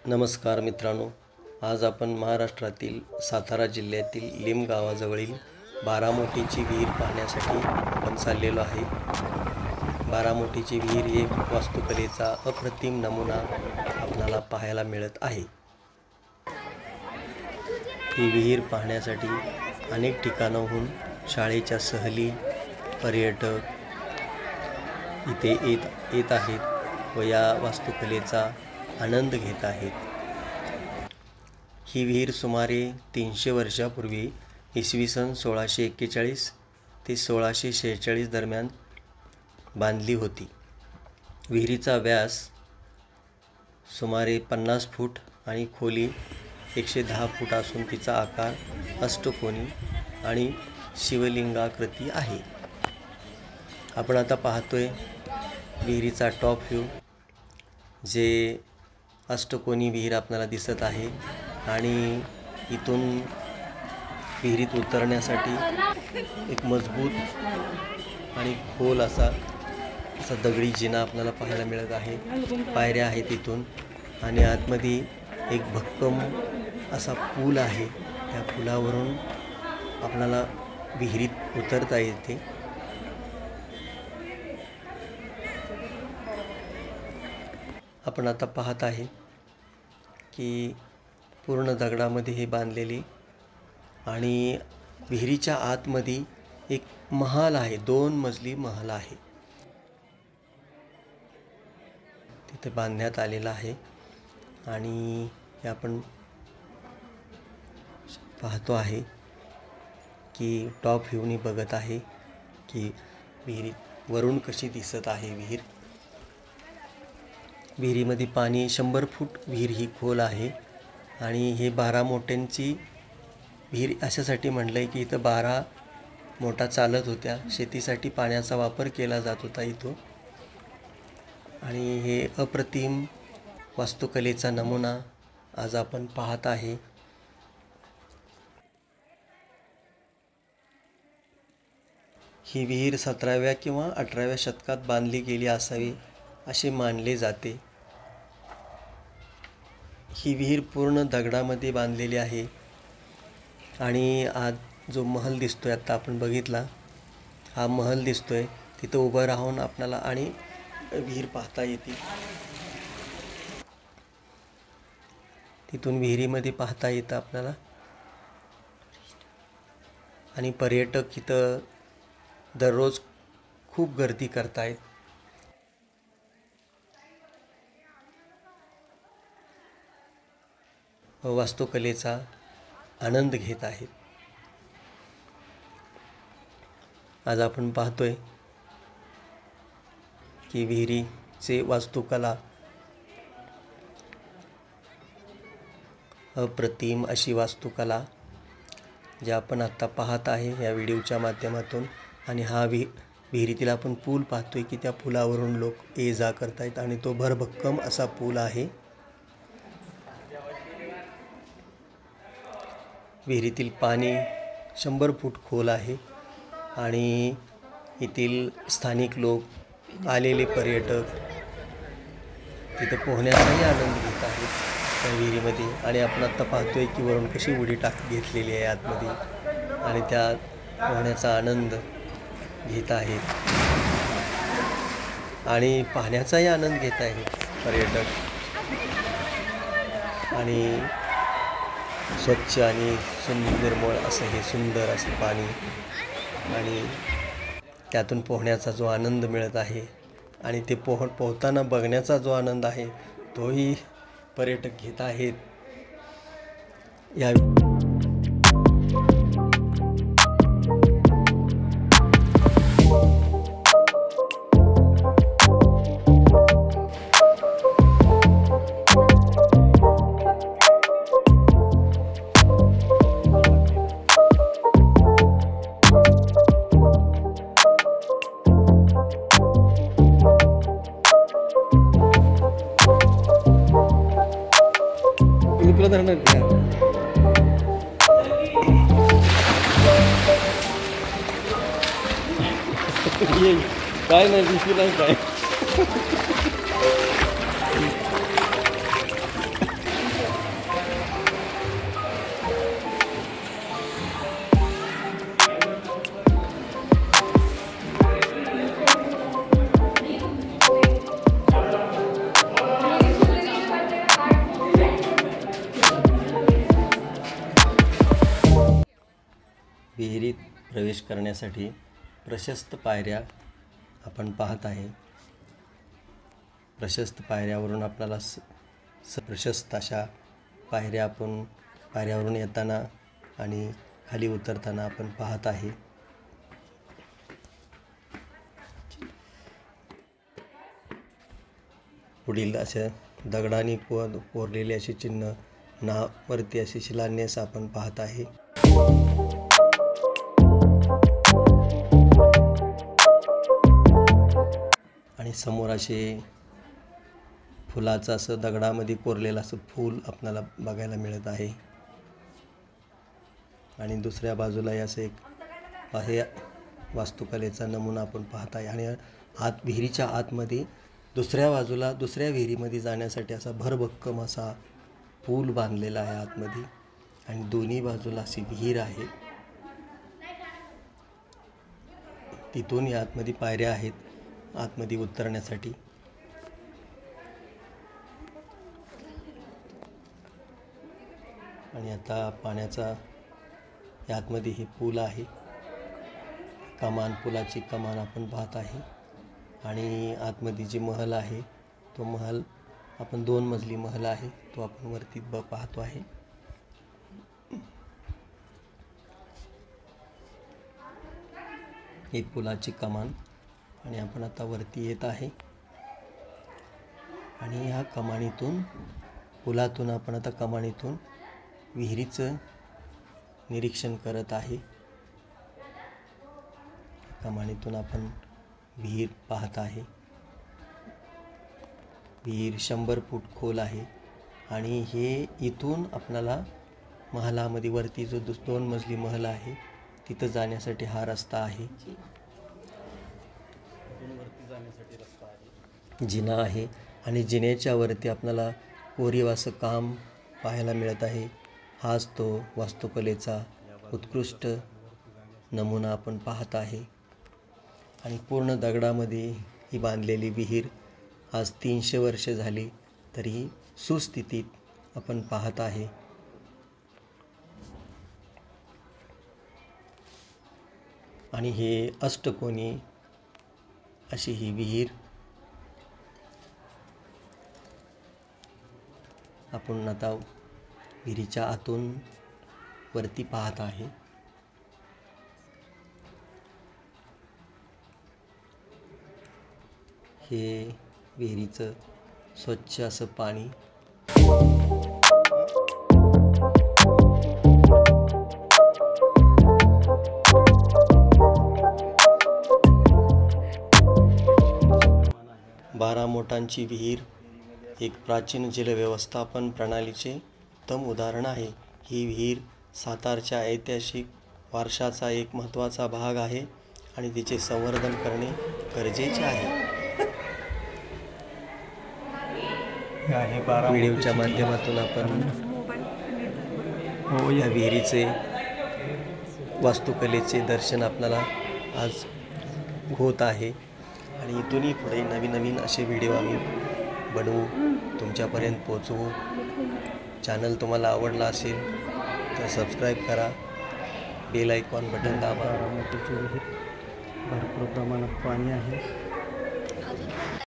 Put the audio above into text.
नमस्कार मित्रांनो, आज आपण महाराष्ट्रातील सातारा जिल्ह्यातील लिम गावाजवळील बारामोटीची विहीर पाहण्यासाठी आपण चाललेलो आहे. बारामोटीची विहीर एक वास्तुकलेचा अप्रतिम नमुना आपल्याला पाहायला मिळत आहे. ही विहीर पाहण्यासाठी अनेक ठिकाणाहून शाळेच्या सहली, पर्यटक इथे येत आहेत व या वास्तुकलेचा आनंद घेत आहेत. ही विहीर सुमारे 300 वर्षापूर्वी इसवी सन 1641 ते 1646 दरम्यान बांधली होती. विहिरीचा व्यास सुमारे 50 फूट आणि खोली 110 फूट असून तिचा आकार अष्टकोनी आणि शिवलिंगाकृती आहे. आपण आता पाहतोय विहिरीचा टॉप व्ह्यू. जे अष्टकोनी विहीर आपल्याला दिसत आहे आणि इथून विहिरीत उतरण्यासाठी एक मजबूत आणि खोल असा दगडी जिना आपल्याला पाहायला मिळत आहे. पायऱ्या आहेत इथून आणि आतमध्ये एक भक्कम असा पूल आहे. त्या पुलावरून आपल्याला विहिरीत उतरता येते. आपण आता पाहत आहे की पूर्ण दगडामध्ये हे बांधलेली आणि विहिरीच्या आतमध्ये एक महाल आहे. 2 मजली महल आहे तिथे बांधण्यात आलेला आहे. आणि हे आपण पाहतो आहे की टॉप व्ह्यूनी बघत आहे की विहिरीत वरून कशी दिसत आहे विहीर. विहिरीमध्ये पाणी 100 फूट विहीर ही खोल आहे आणि हे 12 मोट्यांची विहीर अशासाठी म्हटलं आहे की इथं 12 मोटा चालत होत्या. शेतीसाठी पाण्याचा वापर केला जात होता इथं. आणि हे अप्रतिम वास्तुकलेचा नमुना आज आपण पाहत आहे. ही विहीर 17व्या किंवा 18व्या शतकात बांधली गेली असावी असे मानले जाते. ही विहीर पूर्ण दगडामध्ये बांधलेली आहे आणि आज जो महल दिसतोय आता आपण बघितला, हा महल दिसतोय. तिथं उभं राहून आपल्याला आणि विहीर पाहता येते. तिथून विहिरीमध्ये पाहता येतं आपल्याला. आणि पर्यटक इथं दररोज खूप गर्दी करतायत. वास्तुकलेचा आनंद घेत आहेत. आज आपण पाहतोय की विहिरीचे वास्तुकला अप्रतिम अशी वास्तुकला जे आपण आत्ता पाहत आहे या व्हिडिओच्या माध्यमातून. आणि हा विहिरीतील आपण पूल पाहतोय की त्या पुलावरून लोक ये जा करतायत आणि तो भरभक्कम असा पूल आहे. विहिरीतील पाणी 100 फूट खोल आहे आणि येथील स्थानिक लोक, आलेले पर्यटक तिथं पोहण्याचाही आनंद घेत आहेत त्या विहिरीमध्ये. आणि आपण आत्ता पाहतोय की वरून कशी उडी घेतलेली आहे आतमध्ये आणि त्या पोहण्याचा आनंद घेत आहेत आणि पाहण्याचाही आनंद घेत आहेत पर्यटक. आणि स्वच्छ आणि निर्मळ असं हे सुंदर असं पाणी आणि त्यातून पोहण्याचा जो आनंद मिळत आहे आणि ते पोहताना बघण्याचा जो आनंद आहे तोही पर्यटक घेत आहेत. या काय नाही दिसली नाही काय विहिरीत प्रवेश करण्यासाठी प्रशस्त पायऱ्या आपण पाहत आहे. प्रशस्त पायऱ्यावरून आपल्याला प्रशस्त अशा पायऱ्यावरून येताना आणि खाली उतरताना आपण पाहत आहे. पुढील असे दगडाने कोरलेले असे चिन्ह वरती असे शिलान्यास आपण पाहत आहे. आणि समोर असे फुलाचं असं दगडामध्ये कोरलेलं असं फूल आपल्याला बघायला मिळत आहे. आणि दुसऱ्या बाजूला असं एक आहे वास्तुकलेचा नमुना आपण पाहत आहे. आणि विहिरीच्या आतमध्ये दुसऱ्या बाजूला दुसऱ्या विहिरीमध्ये जाण्यासाठी असा भरभक्कम असा पूल बांधलेला आहे आतमध्ये. आणि दोन्ही बाजूला अशी विहीर आहे. तिथून या आतमध्ये पायऱ्या आहेत आतमध्ये उतरण्यासाठी. आणि आता पाण्याचा यातमध्ये हे पूल आहे. पुलाची कमान आपण पाहत आहे. आणि आतमध्ये जी महल आहे तो महल आपण 2 मजली महल आहे तो आपण वरती पाहतो आहे. ही पुलाची कमान. आणि आपण आता वरती येत आहे. आणि ह्या पुलातून आपण आता कमानीतून विहिरीचं निरीक्षण करत आहे. कमानीतून आपण विहीर पाहत आहे. विहीर 100 फूट खोल आहे. आणि हे इथून आपल्याला महलामध्ये वरती जो 2 मजली महल आहे तिथं जाण्यासाठी हा रस्ता आहे. जिना आहे. आणि जिन्याच्या वरती आपल्याला कोरीव असं काम पाहायला मिळत आहे. हाच तो वास्तुकलेचा उत्कृष्ट नमुना आपण पाहत आहे. आणि पूर्ण दगडामध्ये ही बांधलेली विहीर आज 300 वर्ष झाली तरीही सुस्थितीत आपण पाहत आहे. आणि हे अष्टकोनी अशी ही विहीर आपण आता विहिरीच्या आतून वरती पाहत आहे. हे विहिरीचं स्वच्छ असं पाणी. बारा मोटांची विहीर एक प्राचीन जलव्यवस्थापन प्रणालीचे उत्तम उदाहरण आहे. ही विहीर सातारच्या ऐतिहासिक वारशाचा एक महत्त्वाचा भाग आहे आणि तिचे संवर्धन करणे गरजेचे आहे. व्हिडिओच्या माध्यमातून आपण या विहिरीचे वास्तुकलेचे दर्शन आपल्याला आज होत आहे. आणि इथूनही पुढे नवीन असे व्हिडिओ आम्ही बनवू, तुमच्यापर्यंत पोचवू. चॅनल तुम्हाला आवडला असेल तर सबस्क्राईब करा, बेल आयकॉन बटन दाबा. भरपूर प्रमाणात पाणी आहे.